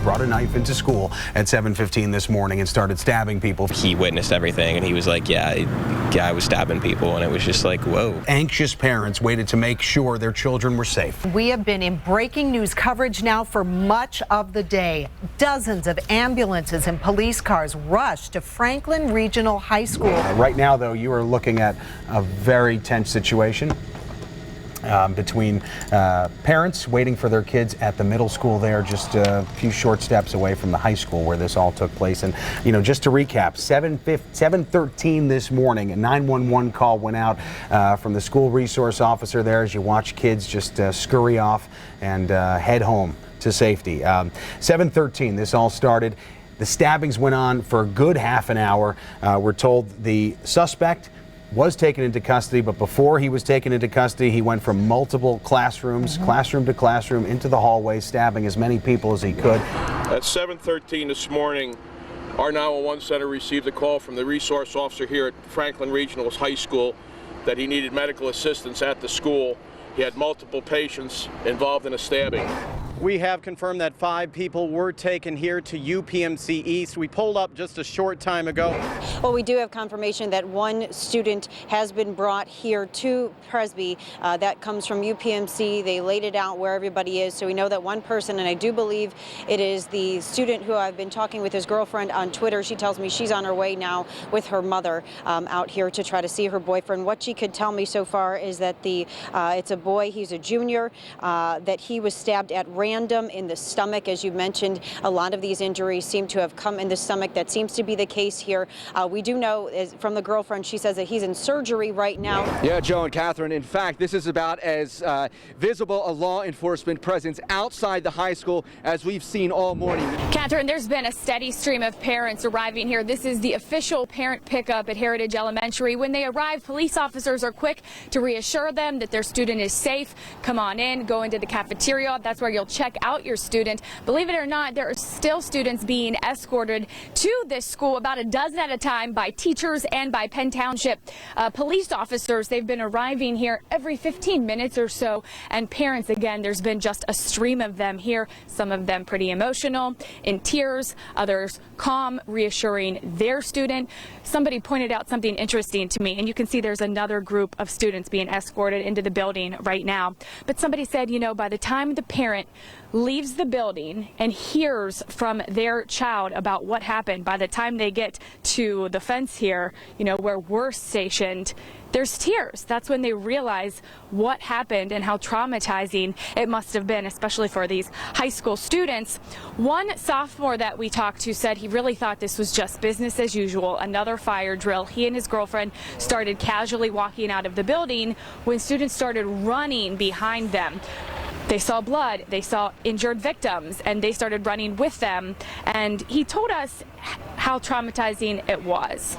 brought a knife into school at 7:15 this morning and started stabbing people. He witnessed everything, and he was like, yeah, guy was stabbing people, and it was just like, whoa. Anxious parents waited to make sure their children were safe. We have been in breaking news coverage now for much of the day. Dozens of ambulances and police cars rushed to Franklin Regional High School. Right now, though, you are looking at a very tense situation between parents waiting for their kids at the middle school there, just a few short steps away from the high school where this all took place. And, you know, just to recap, 7:13 this morning, a 911 call went out from the school resource officer there as you watch kids just scurry off and head home to safety. 7:13, this all started. The stabbings went on for a good half an hour. We're told the suspect was taken into custody, but before he was taken into custody, he went from multiple classrooms, classroom to classroom, into the hallway, stabbing as many people as he could. At 7:13 this morning, our 911 center received a call from the resource officer here at Franklin Regional High School that he needed medical assistance at the school. He had multiple patients involved in a stabbing. We have confirmed that 5 people were taken here to UPMC East. We pulled up just a short time ago. Well, we do have confirmation that one student has been brought here to Presby. That comes from UPMC. They laid it out where everybody is. So we know that one person, and I do believe it is the student who I've been talking with his girlfriend on Twitter. She tells me she's on her way now with her mother out here to try to see her boyfriend. What she could tell me so far is that it's a boy, he's a junior, that he was stabbed at random in the stomach. As you mentioned, a lot of these injuries seem to have come in the stomach. That seems to be the case here. We do know from the girlfriend, she says that he's in surgery right now. Yeah, Joe and Catherine, in fact, this is about as visible a law enforcement presence outside the high school as we've seen all morning. Catherine, there's been a steady stream of parents arriving here. This is the official parent pickup at Heritage Elementary. When they arrive, police officers are quick to reassure them that their student is safe. Come on in, go into the cafeteria. That's where you'll check out your student. Believe it or not, there are still students being escorted to this school, about a dozen at a time, by teachers and by Penn Township police officers. They've been arriving here every 15 minutes or so, and parents, again, there's been just a stream of them here, some of them pretty emotional, in tears, others calm, reassuring their student. Somebody pointed out something interesting to me, and you can see there's another group of students being escorted into the building right now. But somebody said, you know, by the time the parent leaves the building and hears from their child about what happened, by the time they get to the fence here, you know, where we're stationed, there's tears. That's when they realize what happened and how traumatizing it must have been, especially for these high school students. One sophomore that we talked to said he really thought this was just business as usual, another fire drill. He and his girlfriend started casually walking out of the building when students started running behind them. They saw blood, they saw injured victims, and they started running with them. And he told us how traumatizing it was.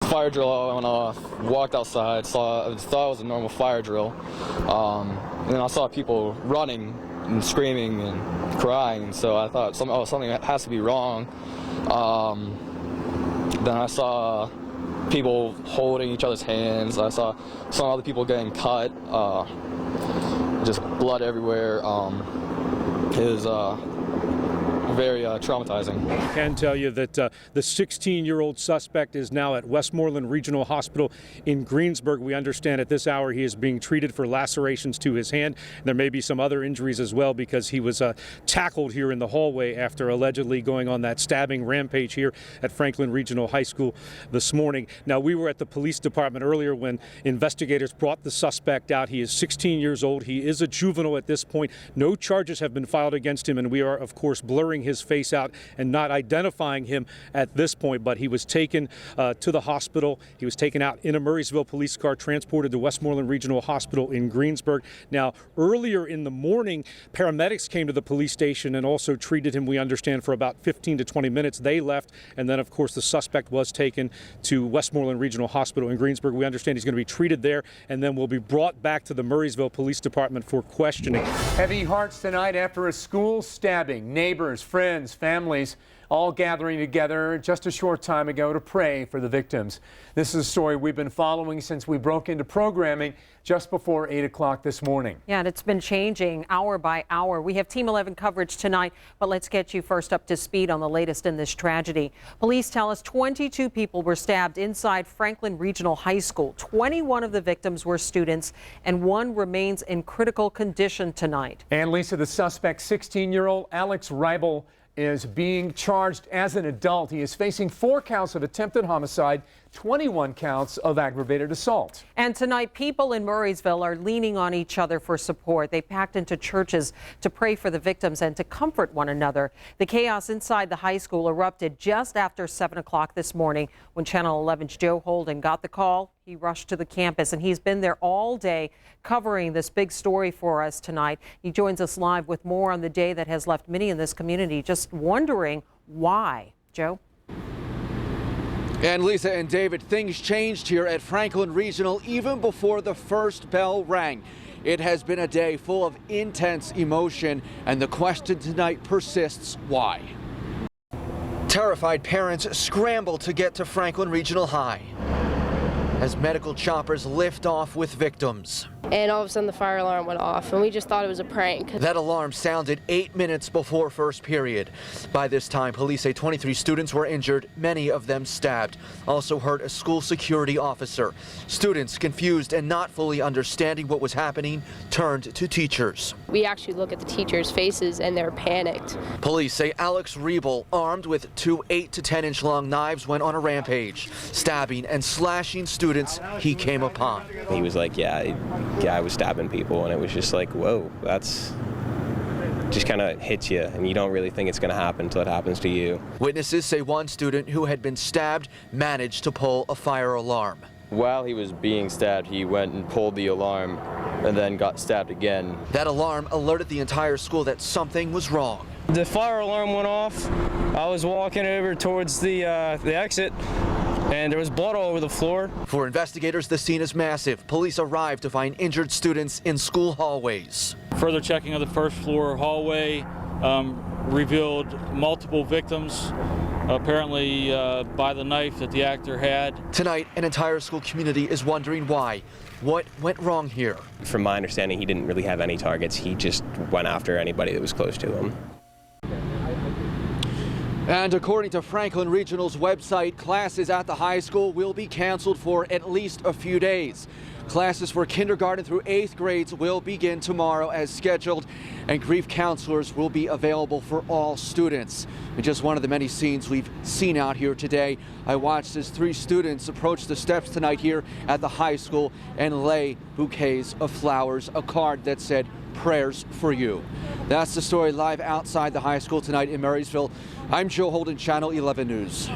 Fire drill went off, walked outside, thought it was a normal fire drill. And then I saw people running and screaming and crying, so I thought something has to be wrong. Then I saw people holding each other's hands. I saw some other people getting cut, just blood everywhere. It was very traumatizing. I can tell you that the 16-year-old suspect is now at Westmoreland Regional Hospital in Greensburg. We understand at this hour he is being treated for lacerations to his hand. There may be some other injuries as well because he was tackled here in the hallway after allegedly going on that stabbing rampage here at Franklin Regional High School this morning. Now, we were at the police department earlier when investigators brought the suspect out. He is 16 years old. He is a juvenile at this point. No charges have been filed against him, and we are, of course, blurring his face out and not identifying him at this point, but he was taken to the hospital. He was taken out in a Murraysville police car, transported to Westmoreland Regional Hospital in Greensburg. Now, earlier in the morning, paramedics came to the police station and also treated him, we understand, for about 15 to 20 minutes. They left, and then, of course, the suspect was taken to Westmoreland Regional Hospital in Greensburg. We understand he's going to be treated there and then will be brought back to the Murraysville Police Department for questioning. Heavy hearts tonight after a school stabbing. Neighbors, friends, families all gathering together just a short time ago to pray for the victims. This is a story we've been following since we broke into programming just before 8 o'clock this morning. Yeah, and it's been changing hour by hour. We have Team 11 coverage tonight, but let's get you first up to speed on the latest in this tragedy. Police tell us 22 people were stabbed inside Franklin Regional High School. 21 of the victims were students, and one remains in critical condition tonight. And Lisa, the suspect, 16-year-old Alex Reibel, is being charged as an adult. He is facing 4 counts of attempted homicide, 21 counts of aggravated assault. And tonight, people in Murraysville are leaning on each other for support. They packed into churches to pray for the victims and to comfort one another. The chaos inside the high school erupted just after 7 o'clock this morning. When Channel 11's Joe Holden got the call, he rushed to the campus, and he's been there all day covering this big story for us tonight. He joins us live with more on the day that has left many in this community just wondering why. Joe? And Lisa and David, things changed here at Franklin Regional even before the first bell rang. It has been a day full of intense emotion, and the question tonight persists: why? Terrified parents scramble to get to Franklin Regional High as medical choppers lift off with victims. And all of a sudden the fire alarm went off, and we just thought it was a prank. That alarm sounded 8 minutes before first period. By this time, police say 23 students were injured, many of them stabbed. Also hurt a school security officer. Students, confused and not fully understanding what was happening, turned to teachers. We actually look at the teachers' faces and they're panicked. Police say Alex Reibel, armed with 2 8 to 10 inch long knives, went on a rampage, stabbing and slashing students he came upon. He was like, yeah, I was stabbing people, and it was just like, whoa, that's just kind of hits you, and you don't really think it's going to happen until it happens to you. Witnesses say one student who had been stabbed managed to pull a fire alarm. While he was being stabbed, he went and pulled the alarm and then got stabbed again. That alarm alerted the entire school that something was wrong. The fire alarm went off. I was walking over towards the exit, and there was blood all over the floor. For investigators, the scene is massive. Police arrived to find injured students in school hallways. Further checking of the first floor hallway revealed multiple victims, apparently by the knife that the actor had. Tonight, an entire school community is wondering why. What went wrong here? From my understanding, he didn't really have any targets. He just went after anybody that was close to him. And according to Franklin Regional's website, classes at the high school will be canceled for at least a few days. Classes for kindergarten through 8th grades will begin tomorrow as scheduled, and grief counselors will be available for all students. And just one of the many scenes we've seen out here today. I watched as 3 students approach the steps tonight here at the high school and lay bouquets of flowers, a card that said, "Prayers for you." That's the story live outside the high school tonight in Murraysville. I'm Joe Holden, Channel 11 News.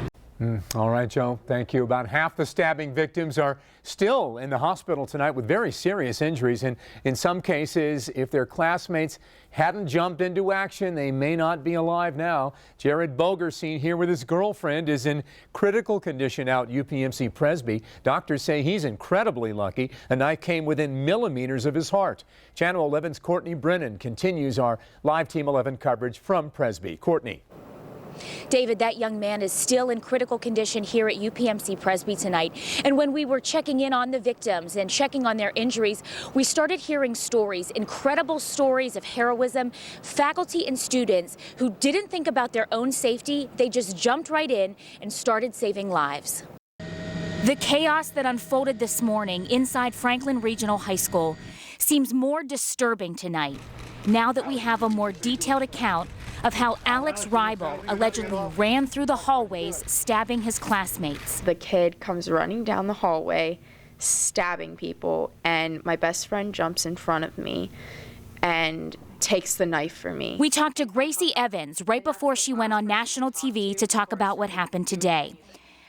All right, Joe, thank you. About half the stabbing victims are still in the hospital tonight with very serious injuries. And in some cases, if their classmates hadn't jumped into action, they may not be alive now. Jared Boger, seen here with his girlfriend, is in critical condition out UPMC Presby. Doctors say he's incredibly lucky. A knife came within millimeters of his heart. Channel 11's Courtney Brennan continues our live Team 11 coverage from Presby. Courtney. David, that young man is still in critical condition here at UPMC Presby tonight. And when we were checking in on the victims and checking on their injuries, we started hearing stories, incredible stories of heroism, faculty and students who didn't think about their own safety. They just jumped right in and started saving lives. The chaos that unfolded this morning inside Franklin Regional High School seems more disturbing tonight, now that we have a more detailed account of how Alex Reibel allegedly ran through the hallways, stabbing his classmates. The kid comes running down the hallway, stabbing people, and my best friend jumps in front of me and takes the knife from me. We talked to Gracie Evans right before she went on national TV to talk about what happened today.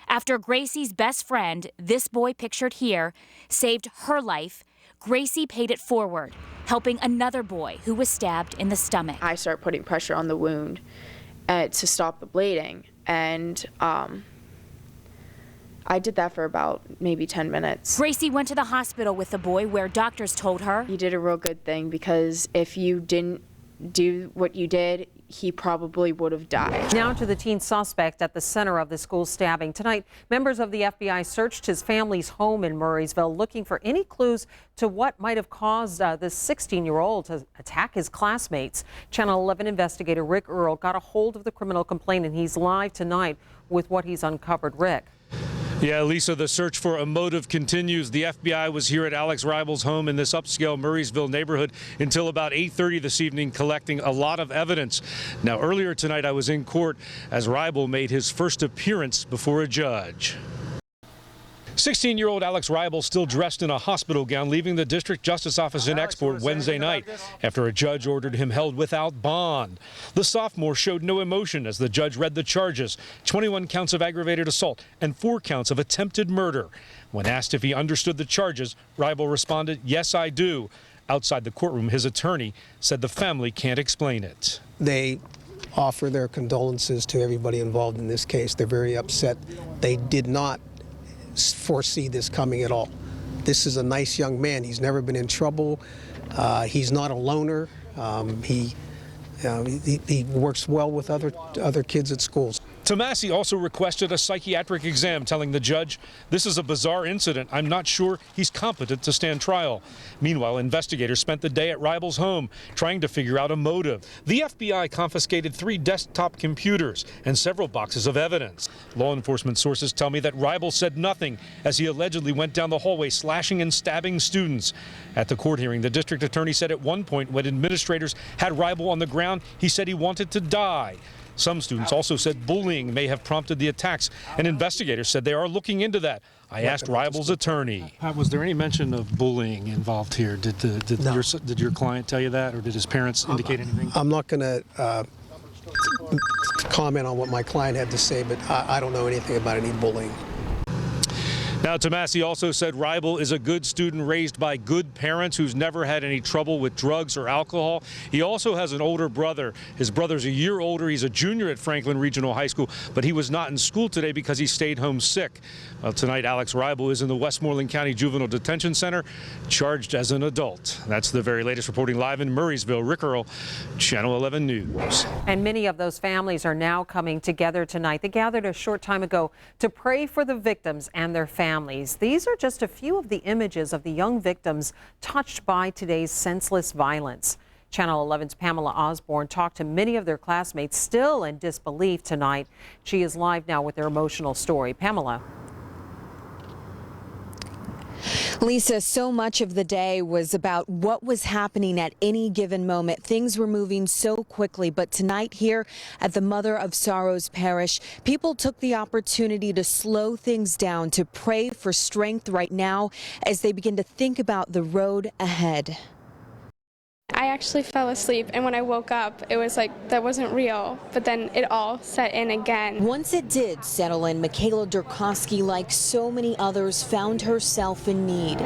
After Gracie's best friend, this boy pictured here, saved her life, Gracie paid it forward, helping another boy who was stabbed in the stomach. I start putting pressure on the wound to stop the bleeding, and I did that for about maybe 10 minutes. Gracie went to the hospital with the boy where doctors told her, "You did a real good thing, because if you didn't do what you did, he probably would have died. Now to the teen suspect at the center of the school stabbing. Tonight, members of the FBI searched his family's home in Murraysville looking for any clues to what might have caused this 16-year-old to attack his classmates. Channel 11 investigator Rick Earl got a hold of the criminal complainant. He's live tonight with what he's uncovered. Rick. Yeah, Lisa, the search for a motive continues. The FBI was here at Alex Ribel's home in this upscale Murraysville neighborhood until about 8:30 this evening, collecting a lot of evidence. Now, earlier tonight, I was in court as Ribel made his first appearance before a judge. 16-year-old Alex Ribel still dressed in a hospital gown, leaving the district justice office in Export Wednesday night after a judge ordered him held without bond. The sophomore showed no emotion as the judge read the charges: 21 counts of aggravated assault and 4 counts of attempted murder. When asked if he understood the charges, Ribel responded, "Yes, I do." Outside the courtroom, his attorney said the family can't explain it. They offer their condolences to everybody involved in this case. They're very upset. They did not foresee this coming at all. This is a nice young man. He's never been in trouble. He's not a loner. He works well with other kids at schools. Tomasi also requested a psychiatric exam, telling the judge, "This is a bizarre incident. I'm not sure he's competent to stand trial." Meanwhile, investigators spent the day at Ribel's home trying to figure out a motive. The FBI confiscated 3 desktop computers and several boxes of evidence. Law enforcement sources tell me that Ribel said nothing as he allegedly went down the hallway slashing and stabbing students. At the court hearing, the district attorney said at one point when administrators had Ribel on the ground, he said he wanted to die. Some students also said bullying may have prompted the attacks, and investigators said they are looking into that. I asked Ribel's attorney. Was there any mention of bullying involved here? Did your client tell you that, or did his parents indicate anything? I'm not going to comment on what my client had to say, but I don't know anything about any bullying. Now, Tomasi also said Ribel is a good student raised by good parents who's never had any trouble with drugs or alcohol. He also has an older brother. His brother's a year older. He's a junior at Franklin Regional High School, but he was not in school today because he stayed home sick. Well, tonight, Alex Ribel is in the Westmoreland County Juvenile Detention Center, charged as an adult. That's the very latest. Reporting live in Murraysville, Rick Earl, Channel 11 News. And many of those families are now coming together tonight. They gathered a short time ago to pray for the victims and their families. These are just a few of the images of the young victims touched by today's senseless violence. Channel 11's Pamela Osborne talked to many of their classmates still in disbelief tonight. She is live now with their emotional story. Pamela. Lisa, so much of the day was about what was happening at any given moment. Things were moving so quickly, but tonight here at the Mother of Sorrows Parish, people took the opportunity to slow things down, to pray for strength right now as they begin to think about the road ahead. I actually fell asleep, and when I woke up, it was like that wasn't real, but then it all set in again. Once it did settle in, Michaela Durkowski, like so many others, found herself in need.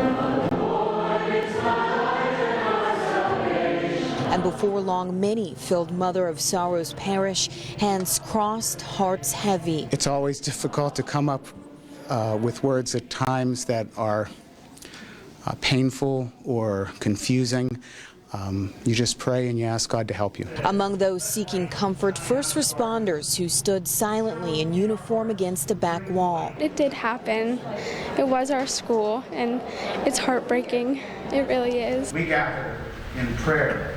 And before long, many filled Mother of Sorrows Parish, hands crossed, hearts heavy. It's always difficult to come up with words at times that are painful or confusing. You just pray and you ask God to help you. Among those seeking comfort, first responders who stood silently in uniform against a back wall. It did happen. It was our school, and it's heartbreaking. It really is. We gather in prayer,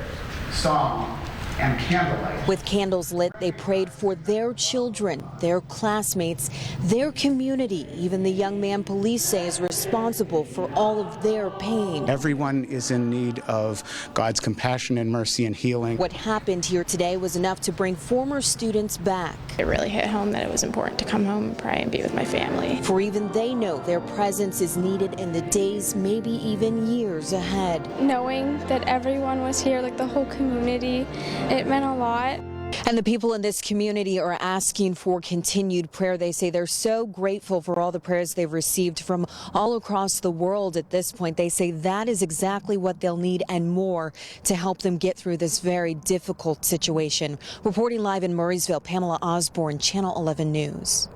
song, and candlelight. With candles lit, they prayed for their children, their classmates, their community. Even the young man police say is responsible for all of their pain. Everyone is in need of God's compassion and mercy and healing. What happened here today was enough to bring former students back. It really hit home that it was important to come home and pray and be with my family. For even they know their presence is needed in the days, maybe even years ahead. Knowing that everyone was here, like the whole community, it meant a lot. And the people in this community are asking for continued prayer. They say they're so grateful for all the prayers they've received from all across the world at this point. They say that is exactly what they'll need and more to help them get through this very difficult situation. Reporting live in Murraysville, Pamela Osborne, Channel 11 News.